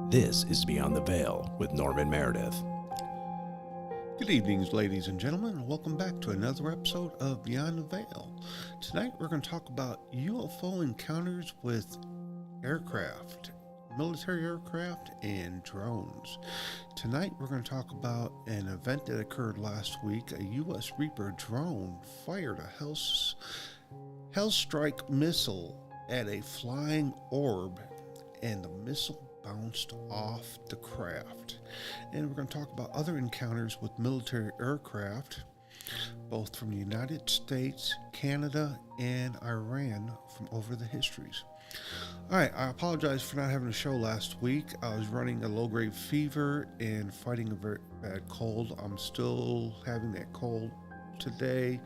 This is Beyond the Veil with Norman Meredith. Good evenings, ladies and gentlemen, and welcome back to another episode of Beyond the Veil. Tonight we're going to talk about UFO encounters with aircraft, military aircraft, and drones. Tonight we're going to talk about an event that occurred last week. A U.S. Reaper drone fired a Hellstrike missile at a flying orb, and the missile bounced off the craft. And we're going to talk about other encounters with military aircraft, both from the United States, Canada, and Iran from over the histories. All right, I apologize for not having a show last week. I was running a low-grade fever and fighting a very bad cold. I'm still having that cold today,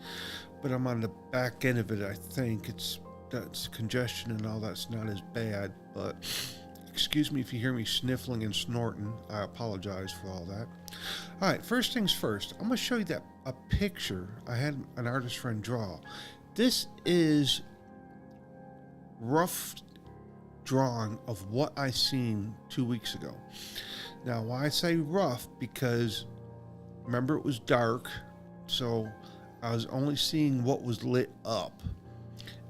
but I'm on the back end of it. I think that's congestion and all that's not as bad, but excuse me if you hear me sniffling and snorting. I apologize for all that. All right, first things first. I'm going to show you a picture I had an artist friend draw. This is rough drawing of what I seen 2 weeks ago. Now, why I say rough, because remember it was dark, so I was only seeing what was lit up.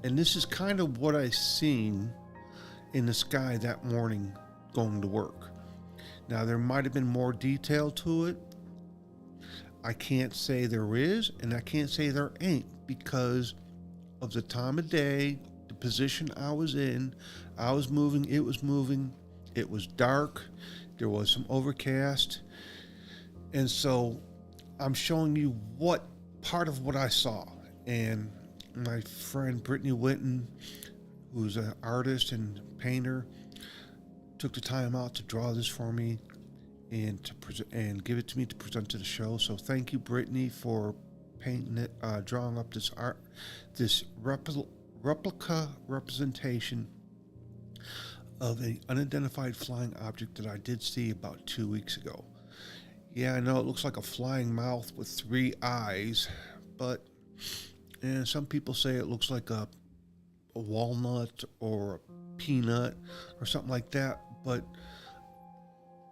And this is kind of what I seen in the sky that morning going to work. Now, there might have been more detail to it. I can't say there is, and I can't say there ain't, because of the time of day, the position I was in. I was moving, it was dark, there was some overcast, and so I'm showing you what part of what I saw. And my friend Brittany Whitten, who's an artist and painter, took the time out to draw this for me and and give it to me to present to the show. So thank you, Brittany, for painting it, drawing up this replica representation of an unidentified flying object that I did see about 2 weeks ago. Yeah, I know it looks like a flying mouth with 3 eyes, but some people say it looks like a walnut or a peanut or something like that, but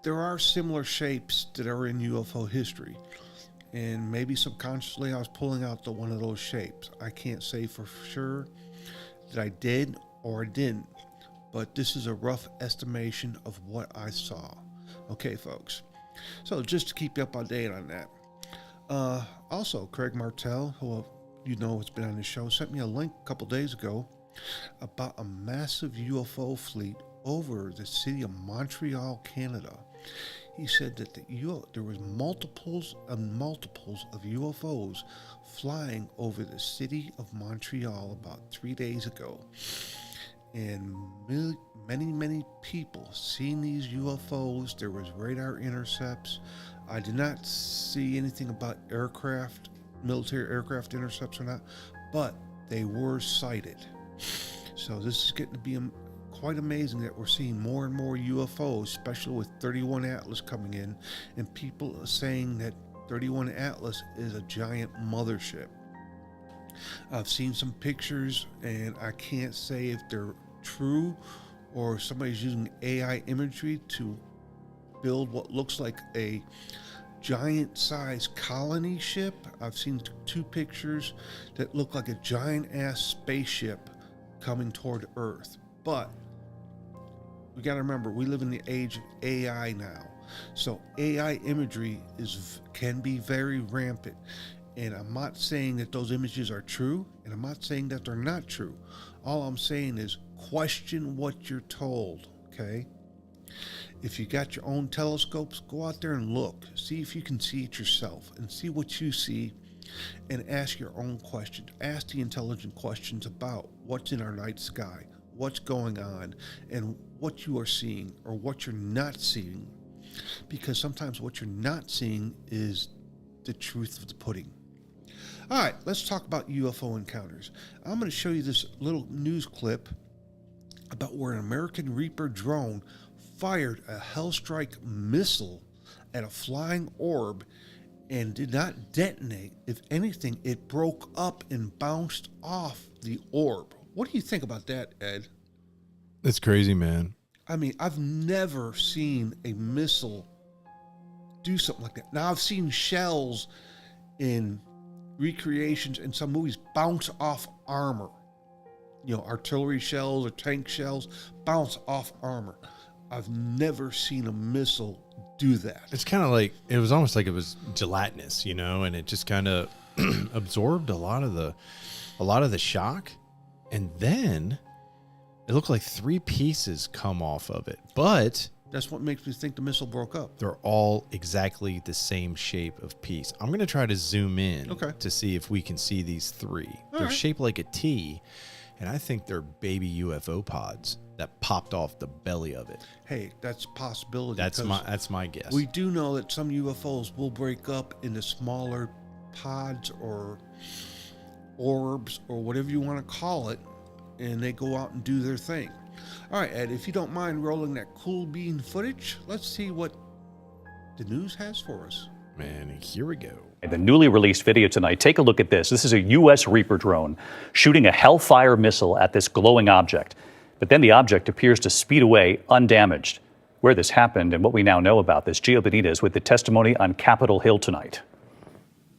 there are similar shapes that are in UFO history, and maybe subconsciously I was pulling out one of those shapes. I can't say for sure that I did or I didn't, but this is a rough estimation of what I saw. Okay, folks, so just to keep you up to date on that. Also, Craig Martell, who you know has been on the show, sent me a link a couple days ago about a massive UFO fleet over the city of Montreal, Canada. He said that there was multiples and multiples of UFOs flying over the city of Montreal about 3 days ago. And many people seen these UFOs. There was radar intercepts. I did not see anything about military aircraft intercepts or not, but they were sighted. So this is getting to be quite amazing that we're seeing more and more UFOs, especially with 31 Atlas coming in, and people are saying that 31 Atlas is a giant mothership. I've seen some pictures, and I can't say if they're true or somebody's using AI imagery to build what looks like a giant-sized colony ship. I've seen 2 pictures that look like a giant-ass spaceship coming toward Earth. But we got to remember, we live in the age of AI now. So AI imagery can be very rampant. And I'm not saying that those images are true, and I'm not saying that they're not true. All I'm saying is question what you're told, okay? If you got your own telescopes, go out there and look. See if you can see it yourself and see what you see, and ask your own questions. Ask the intelligent questions about what's in our night sky, what's going on, and what you are seeing or what you're not seeing. Because sometimes what you're not seeing is the truth of the pudding. All right, let's talk about UFO encounters. I'm going to show you this little news clip about where an American Reaper drone fired a Hellstrike missile at a flying orb and did not detonate. If anything, it broke up and bounced off the orb. What do you think about that, Ed? It's crazy, man. I mean, I've never seen a missile do something like that. Now, I've seen shells in recreations in some movies bounce off armor. You know, artillery shells or tank shells bounce off armor. I've never seen a missile do that. It's kind of like, it was almost like it was gelatinous, you know, and it just kind of absorbed a lot of the shock. And then it looked like 3 pieces come off of it, but That's what makes me think the missile broke up. they're all exactly the same shape of piece. I'm going to try to zoom in to see if we can see these 3. They're right. shaped like a T, and I think they're baby UFO pods that popped off the belly of it. Hey, that's a possibility. That's my guess. We do know that some UFOs will break up into smaller pods or orbs or whatever you want to call it, and they go out and do their thing. All right, Ed, if you don't mind rolling that cool bean footage, let's see what the news has for us. Man, here we go. The newly released video tonight, take a look at this. This is a U.S. Reaper drone shooting a Hellfire missile at this glowing object. But then the object appears to speed away undamaged. Where this happened and what we now know about this, Gio Benitez with the testimony on Capitol Hill tonight.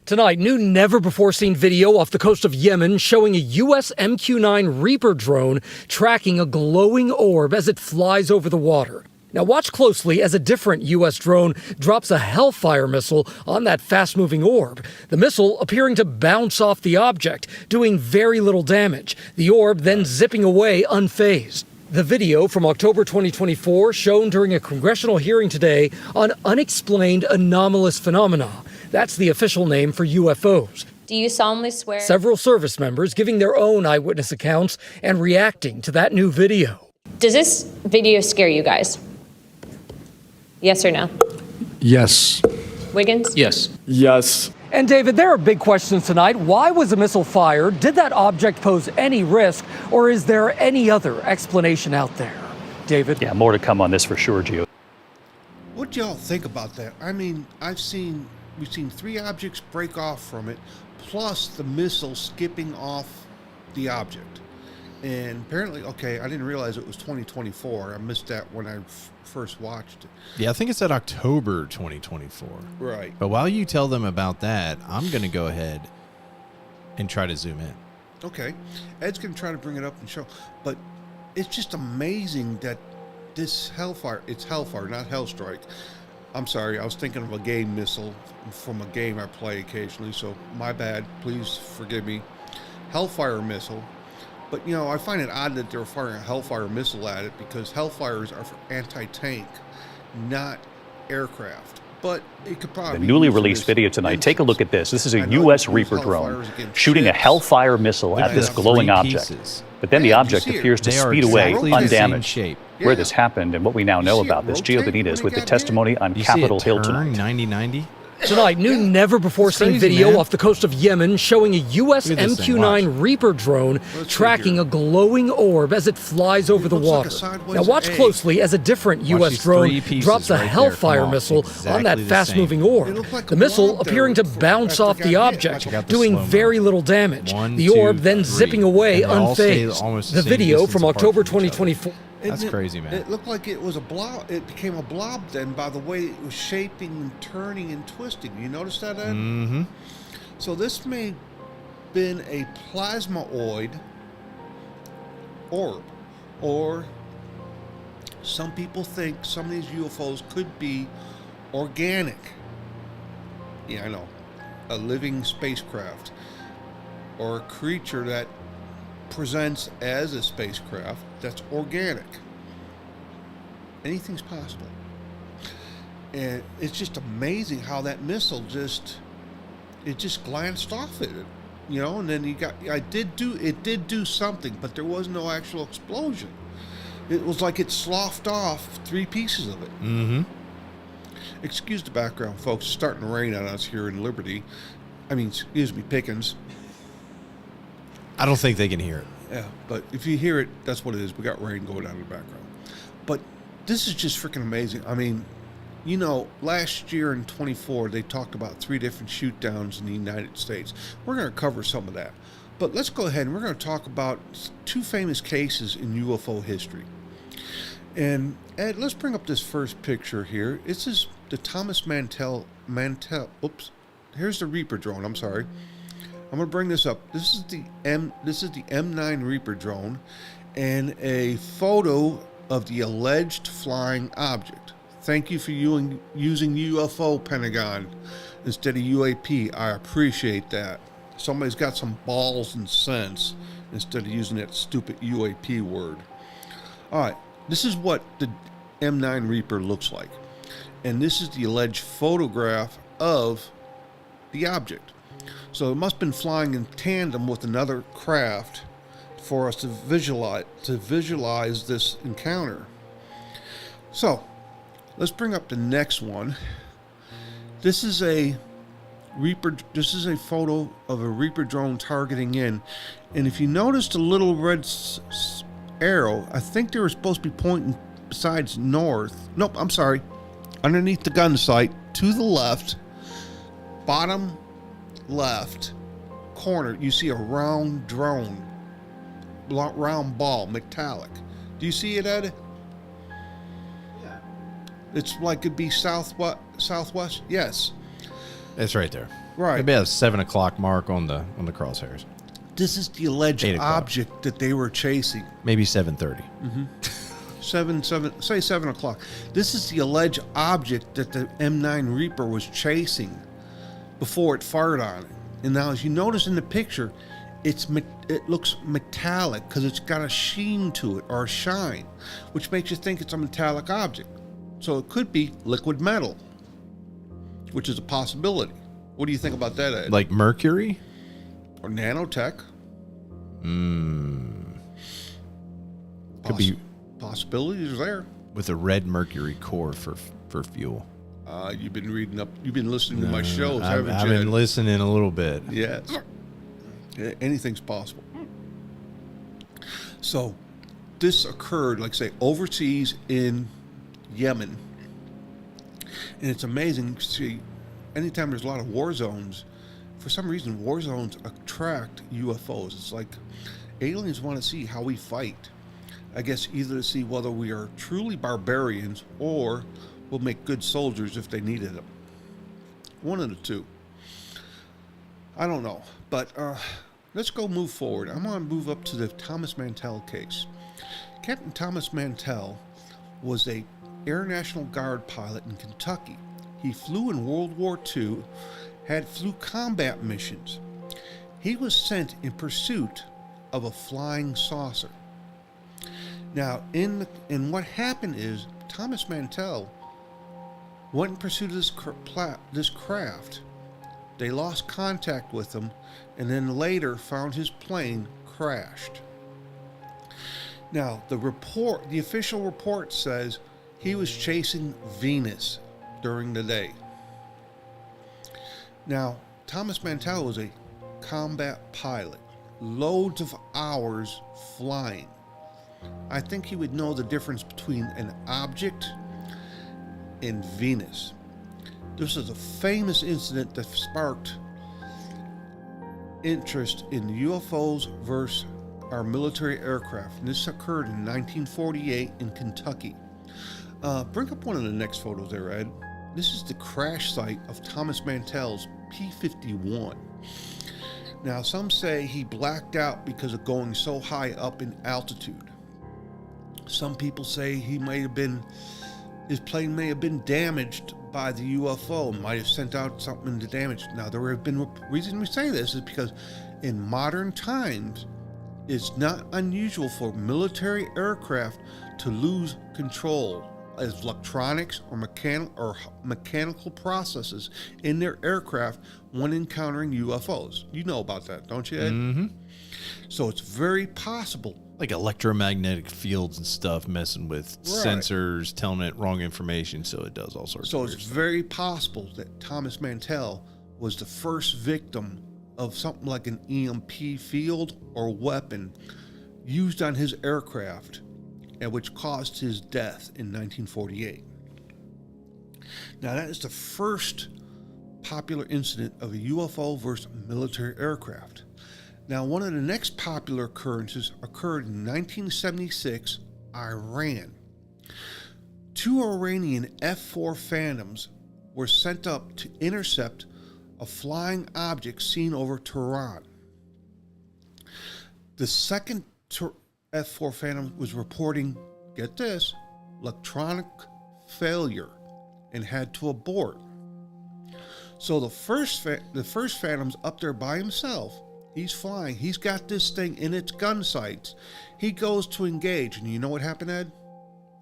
Tonight, new never-before-seen video off the coast of Yemen showing a U.S. MQ-9 Reaper drone tracking a glowing orb as it flies over the water. Now watch closely as a different U.S. drone drops a Hellfire missile on that fast-moving orb. The missile appearing to bounce off the object, doing very little damage. The orb then zipping away unfazed. The video from October 2024 shown during a congressional hearing today on unexplained anomalous phenomena. That's the official name for UFOs. Do you solemnly swear? Several service members giving their own eyewitness accounts and reacting to that new video. Does this video scare you guys? Yes or no? Yes. Wiggins? Yes. Yes. And David, there are big questions tonight. Why was the missile fired? Did that object pose any risk? Or is there any other explanation out there? David? Yeah, more to come on this for sure, Gio. What do y'all think about that? I mean, we've seen 3 objects break off from it, plus the missile skipping off the object. And apparently, okay, I didn't realize it was 2024. I missed that when I first watched it. Yeah, I think it said October 2024. Right. But while you tell them about that, I'm going to go ahead and try to zoom in. Okay. Ed's going to try to bring it up and show. But it's just amazing that this Hellfire, it's Hellfire, not Hellstrike. I'm sorry, I was thinking of a game missile from a game I play occasionally, so my bad. Please forgive me. Hellfire missile. But, you know, I find it odd that they're firing a Hellfire missile at it because Hellfires are for anti-tank, not aircraft. But it could probably The newly released video tonight, take a look at this. This is a U.S. Reaper drone shooting a Hellfire missile at this glowing object. But then the object appears to speed away undamaged. Shape. Where this happened and what we now know about this, Gio Benitez with the testimony on Capitol Hill tonight. 90-90? Tonight, new never-before-seen video off the coast of Yemen showing a U.S. Look at this thing, MQ-9 Reaper drone tracking a glowing orb as it flies over the looks like a water. sideways Now watch egg. closely as a different U.S. these drone 3 pieces drops a right there Hellfire come off missile on exactly that the fast-moving same. It orb. looked like The a missile blob appearing to there bounce after off it the got hit. object, Check out the doing slow-mo. very little damage. 1, The 2, orb then 3. zipping away And they all stay unfazed. almost the The same video distance from apart October from each other. 2024. That's It- crazy, man. It looked like it was a blob. It became a blob then by the way it was shaping and turning and twisting. You notice that, Ed? Mm-hmm. So this may have been a plasmaoid orb, or some people think some of these UFOs could be organic. Yeah, I know. A living spacecraft or a creature that presents as a spacecraft that's organic. Anything's possible. And it's just amazing how that missile just glanced off it, you know, and then it did do something, but there was no actual explosion. It was like it sloughed off 3 pieces of it. Mm-hmm. Excuse the background, folks. It's starting to rain on us here in Liberty. Excuse me, Pickens. I don't think they can hear it. Yeah, but if you hear it, that's what it is. We got rain going on in the background. But this is just freaking amazing. I mean, you know, last year in 24, they talked about 3 different shoot downs in the United States. We're going to cover some of that. But let's go ahead and we're going to talk about 2 famous cases in UFO history. And Ed, let's bring up this first picture here. This is the Thomas Mantell. Oops, here's the Reaper drone. I'm sorry. I'm gonna bring this up. This is the M9 Reaper drone, and a photo of the alleged flying object. Thank you for using UFO, Pentagon, instead of UAP. I appreciate that. Somebody's got some balls and sense instead of using that stupid UAP word. All right, this is what the M9 Reaper looks like. And this is the alleged photograph of the object. So it must have been flying in tandem with another craft for us to visualize this encounter. So let's bring up the next one. This is a Reaper. This is a photo of a Reaper drone targeting in, and if you notice the little red arrow, I think they were supposed to be pointing besides north. Nope, I'm sorry. Underneath the gun sight, to the left, bottom left corner, you see a round drone, round ball, metallic. Do you see it, Ed? Yeah. It's like it'd be southwest. Yes. It's right there. Right. It'd be a 7 o'clock mark on the crosshairs. This is the alleged 8 o'clock. object that they were chasing. Maybe 7:30. 7 o'clock. This is the alleged object that the M9 Reaper was chasing before it fired on it. And now, as you notice in the picture, it looks metallic because it's got a sheen to it, or a shine, which makes you think it's a metallic object. So it could be liquid metal, which is a possibility. What do you think about that, Ed? Like mercury? Or nanotech? Could be Possibilities are there. with a red mercury core for fuel. You've been reading up. You've been listening to my shows, I've haven't you? been listening a little bit. Yes. Yeah, anything's possible. So, this occurred, like I say, overseas in Yemen. And it's amazing to see, anytime there's a lot of war zones, for some reason, war zones attract UFOs. It's like aliens want to see how we fight. I guess either to see whether we are truly barbarians or we'll make good soldiers if they needed them. One of the two. I don't know. But let's go move forward. I'm going to move up to the Thomas Mantell case. Captain Thomas Mantell was a Air National Guard pilot in Kentucky. He flew in World War II, flew combat missions. He was sent in pursuit of a flying saucer. Now, in what happened is Thomas Mantell went in pursuit of this craft. They lost contact with him, and then later found his plane crashed. Now, the official report says he was chasing Venus during the day. Now, Thomas Mantell was a combat pilot, loads of hours flying. I think he would know the difference between an object and Venus. This is a famous incident that sparked interest in UFOs versus our military aircraft. And this occurred in 1948 in Kentucky. Bring up one of the next photos there, Ed. This is the crash site of Thomas Mantell's P-51. Now, some say he blacked out because of going so high up in altitude. Some people say his plane may have been damaged by the UFO, might have sent out something to damage. Now, there have been reason we say this is because in modern times, it's not unusual for military aircraft to lose control as electronics or mechanical processes in their aircraft when encountering UFOs. You know about that, don't you, Ed? Mm-hmm. So it's very possible. Like electromagnetic fields and stuff messing with sensors, telling it wrong information, so it does all sorts of So weird it's stuff. very possible that Thomas Mantell was the first victim of something like an EMP field or weapon used on his aircraft, and which caused his death in 1948. Now, that is the first popular incident of a UFO versus military aircraft. Now, one of the next popular occurrences occurred in 1976, Iran. 2 Iranian F-4 Phantoms were sent up to intercept a flying object seen over Tehran. The second F-4 Phantom was reporting, get this, electronic failure and had to abort. So the first Phantom's up there by himself. He's flying. He's got this thing in its gun sights. He goes to engage, and you know what happened, Ed?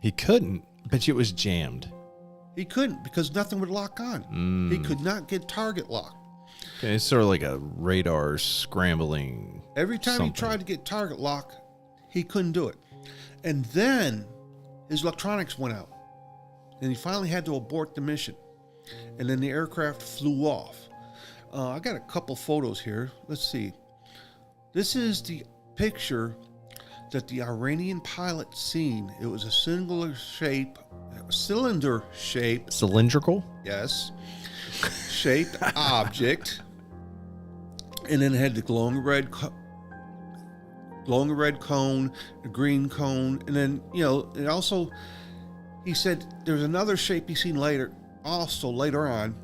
He couldn't, but it was jammed. He couldn't because nothing would lock on. He could not get target lock. Okay, it's sort of like a radar scrambling. Every time he tried to get target lock, he couldn't do it. And then his electronics went out. And he finally had to abort the mission. And then the aircraft flew off. I got a couple photos here. Let's see. This is the picture that the Iranian pilot seen. It was a cylinder shape, Cylindrical? yes, shaped object, and then it had the glowing red cone, the green cone, and then it also. He said there's another shape he seen later on,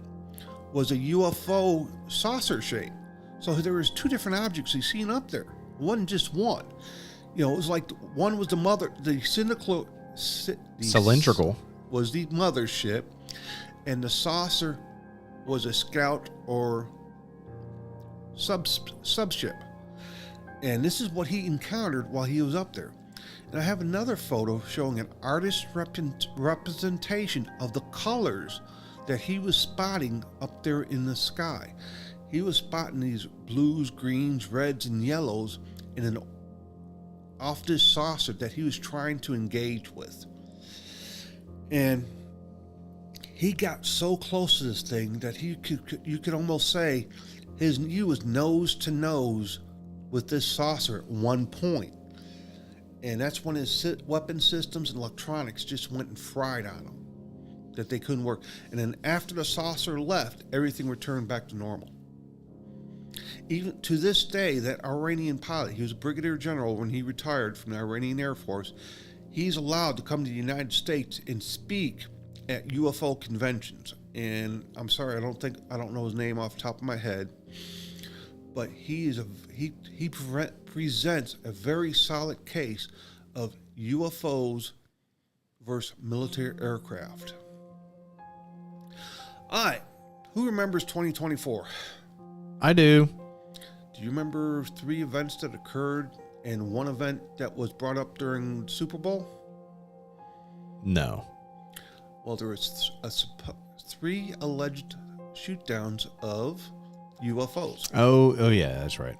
was a UFO saucer shape. So there was 2 different objects he seen up there. Wasn't just one. It was like one was the Cylindrical was the mothership, and the saucer was a scout or subship. And this is what he encountered while he was up there. And I have another photo showing an artist's representation of the colors that he was spotting up there in the sky. He was spotting these blues, greens, reds, and yellows off this saucer that he was trying to engage with. And he got so close to this thing that you could almost say he was nose to nose with this saucer at one point. And that's when his weapon systems and electronics just went and fried on him, that they couldn't work. And then after the saucer left, everything returned back to normal. Even to this day, that Iranian pilot, he was a brigadier general when he retired from the Iranian Air Force, he's allowed to come to the United States and speak at UFO conventions. And I'm sorry, I don't know his name off the top of my head, but he presents a very solid case of UFOs versus military aircraft. All right, who remembers 2024? I do. Do you remember 3 events that occurred and 1 event that was brought up during Super Bowl? No. Well, there was 3 alleged shoot-downs of UFOs. Oh yeah, that's right.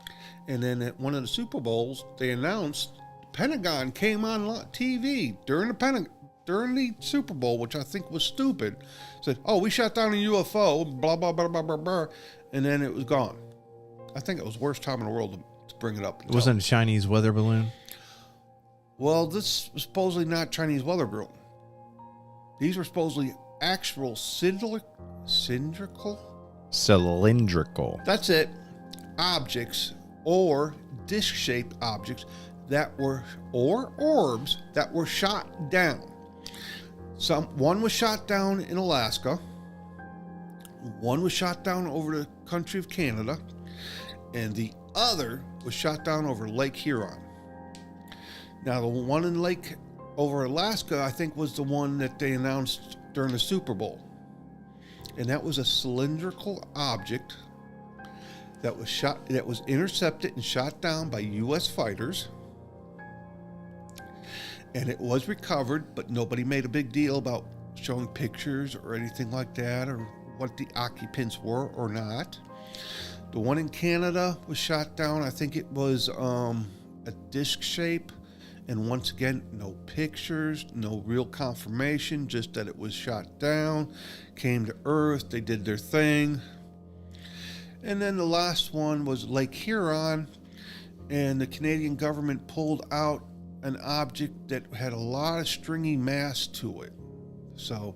And then at one of the Super Bowls, they announced the Pentagon came on TV during the Super Bowl, which I think was stupid. Said, "Oh, we shot down a UFO," blah blah blah blah blah blah, and then it was gone. I think it was the worst time in the world to bring it up. It wasn't a Chinese weather balloon. Well, this was supposedly not Chinese weather balloon. These were supposedly actual cylindrical. That's it. Objects or disc-shaped objects that were, or orbs that were shot down. One was shot down in Alaska. One was shot down over the country of Canada. And the other was shot down over Lake Huron. Now, the one in Lake over Alaska, I think, was the one that they announced during the Super Bowl. And that was a cylindrical object that was intercepted and shot down by U.S. fighters. And it was recovered, but nobody made a big deal about showing pictures or anything like that, or what the occupants were or not. The one in Canada was shot down. I think it was a disc shape. And once again, no pictures, no real confirmation, just that it was shot down, came to Earth, they did their thing. And then the last one was Lake Huron, and the Canadian government pulled out an object that had a lot of stringy mass to it. So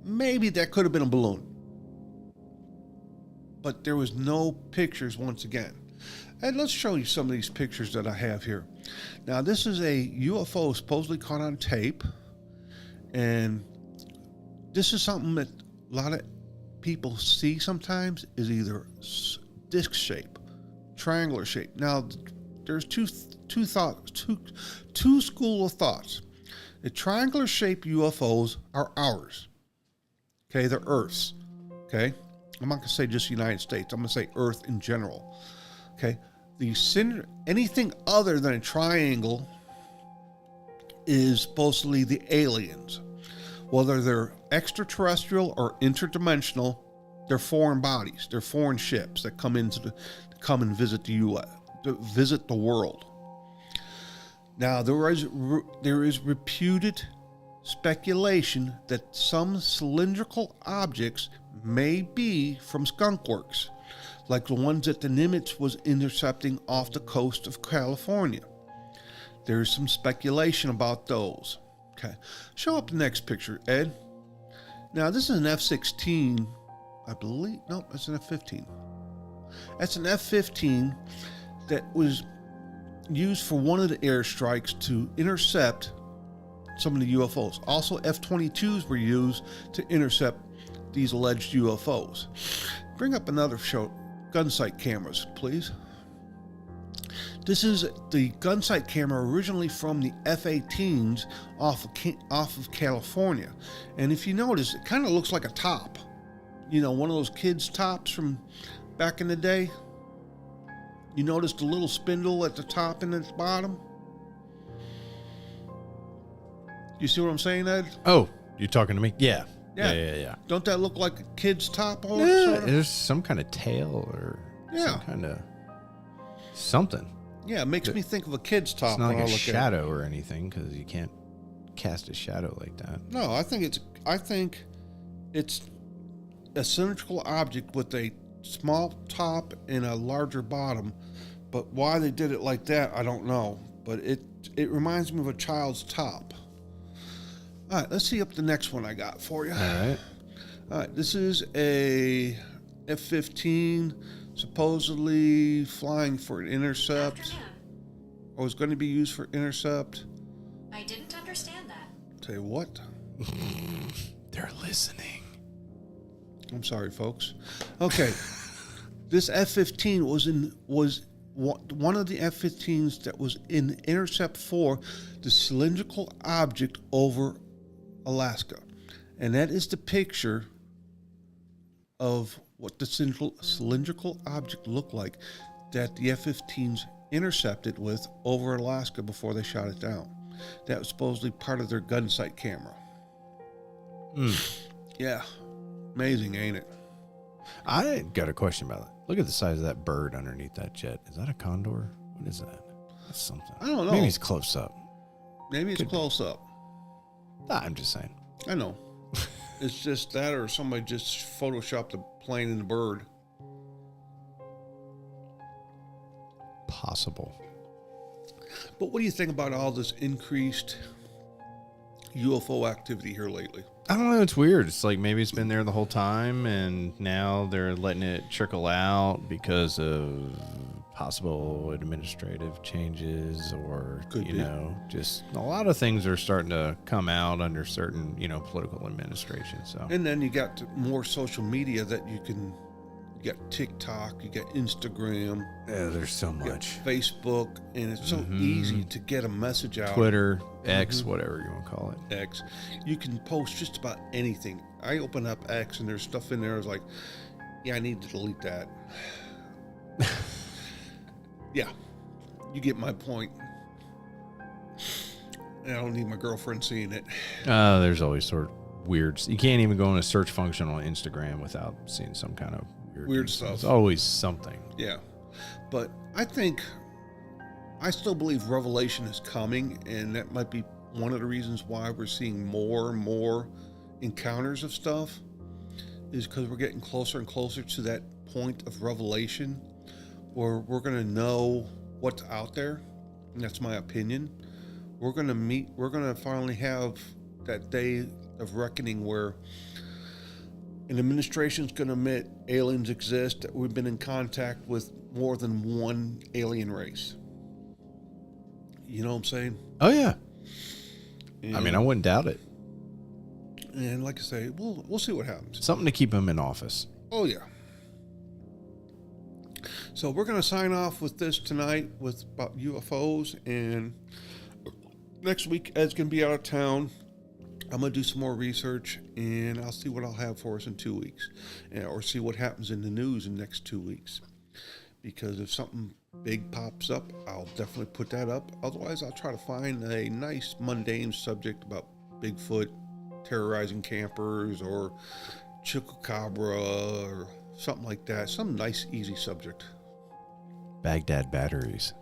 maybe that could have been a balloon. But there was no pictures once again. And let's show you some of these pictures that I have here. Now, this is a UFO supposedly caught on tape. And this is something that a lot of people see sometimes is either disc shape, triangular shape. Now, there's two school of thoughts. The triangular shaped UFOs are ours. Okay, they're Earth's. Okay, I'm not gonna say just the United States. I'm gonna say Earth in general. Okay, anything other than a triangle is supposedly the aliens. Whether they're extraterrestrial or interdimensional, they're foreign bodies. They're foreign ships that come and visit the U.S. to visit the world. Now there is reputed speculation that some cylindrical objects may be from skunk works, like the ones that the Nimitz was intercepting off the coast of California. There's some speculation about those. Okay, show up the next picture, Ed. Now this is an F-16, I believe. No, it's an F-15. That's an F-15 that was used for one of the airstrikes to intercept some of the UFOs. Also, F-22s were used to intercept these alleged UFOs. Bring up another gun sight cameras, please. This is the gun sight camera originally from the F-18s off of California. And if you notice, it kind of looks like a top. You know, one of those kids' tops from back in the day. You notice the little spindle at the top and at the bottom? You see what I'm saying, Ed? Oh, you're talking to me? Yeah. Yeah. Don't that look like a kid's top? Yeah, there's some kind of tail or some kind of something. Yeah, it makes me think of a kid's top. It's not when like I a look shadow or anything, because you can't cast a shadow like that. No, I think it's a cylindrical object with a small top and a larger bottom. But why they did it like that, I don't know. But it reminds me of a child's top. All right, let's see up the next one I got for you. All right, this is a F-15 supposedly flying for an intercept. Afternoon. Or was going to be used for intercept. I didn't understand that. Tell you what. They're listening. I'm sorry, folks. Okay. This F-15 was one of the F-15s that was in intercept for the cylindrical object over Alaska. And that is the picture of what the cylindrical object looked like that the F-15s intercepted with over Alaska before they shot it down. That was supposedly part of their gun sight camera. Yeah. Amazing, ain't it? I got a question about it. Look at the size of that bird underneath that jet. Is that a condor? What is that? That's something. I don't know. Maybe it's close up. Maybe it's close up. I'm just saying. I know. It's just that, or somebody just photoshopped the plane and the bird. Possible. But what do you think about all this increased UFO activity here lately? I don't know. It's weird. It's like maybe it's been there the whole time, and now they're letting it trickle out because of possible administrative changes, or just a lot of things are starting to come out under certain political administration. So, and then you got more social media that you got TikTok, you got Instagram. Yeah, there's so much. Facebook, and it's so easy to get a message out. Twitter, X, whatever you want to call it. X. You can post just about anything. I open up X and there's stuff in there. I was like, yeah, I need to delete that. Yeah, you get my point. And I don't need my girlfriend seeing it. There's always sort of weird. You can't even go in a search function on Instagram without seeing some kind of weird stuff. It's always something. Yeah. But I still believe revelation is coming, and that might be one of the reasons why we're seeing more and more encounters of stuff, is because we're getting closer and closer to that point of revelation where we're going to know what's out there. And that's my opinion. We're going to finally have that day of reckoning where an administration's going to admit aliens exist, that we've been in contact with more than one alien race. You know what I'm saying? Oh, yeah. And I mean, I wouldn't doubt it. And like I say, we'll see what happens. Something to keep him in office. Oh yeah. So we're going to sign off with this tonight with about UFOs, and next week Ed's going to be out of town. I'm going to do some more research, and I'll see what I'll have for us in 2 weeks, or see what happens in the news in the next 2 weeks. Because if something big pops up, I'll definitely put that up. Otherwise, I'll try to find a nice mundane subject about Bigfoot terrorizing campers or Chupacabra or something like that. Some nice, easy subject. Baghdad batteries.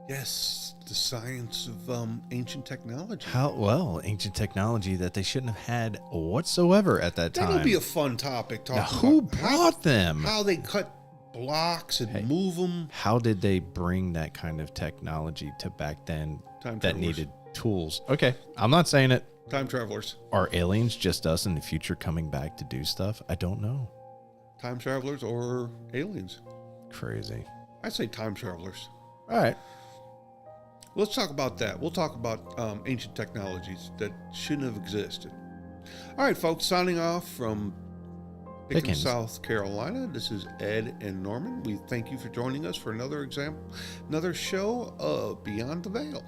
Yes, the science of ancient technology. Ancient technology that they shouldn't have had whatsoever at that time. That'll be a fun topic. Talking Now, who about brought them? How they cut blocks and move them. How did they bring that kind of technology to back then Time that travelers. needed tools? Okay, I'm not saying it. Time travelers. Are aliens just us in the future coming back to do stuff? I don't know. Time travelers or aliens. Crazy. I'd say time travelers. All right. Let's talk about that. We'll talk about ancient technologies that shouldn't have existed. All right, folks, signing off from Pickens, South Carolina. This is Ed and Norman. We thank you for joining us for another show of Beyond the Veil.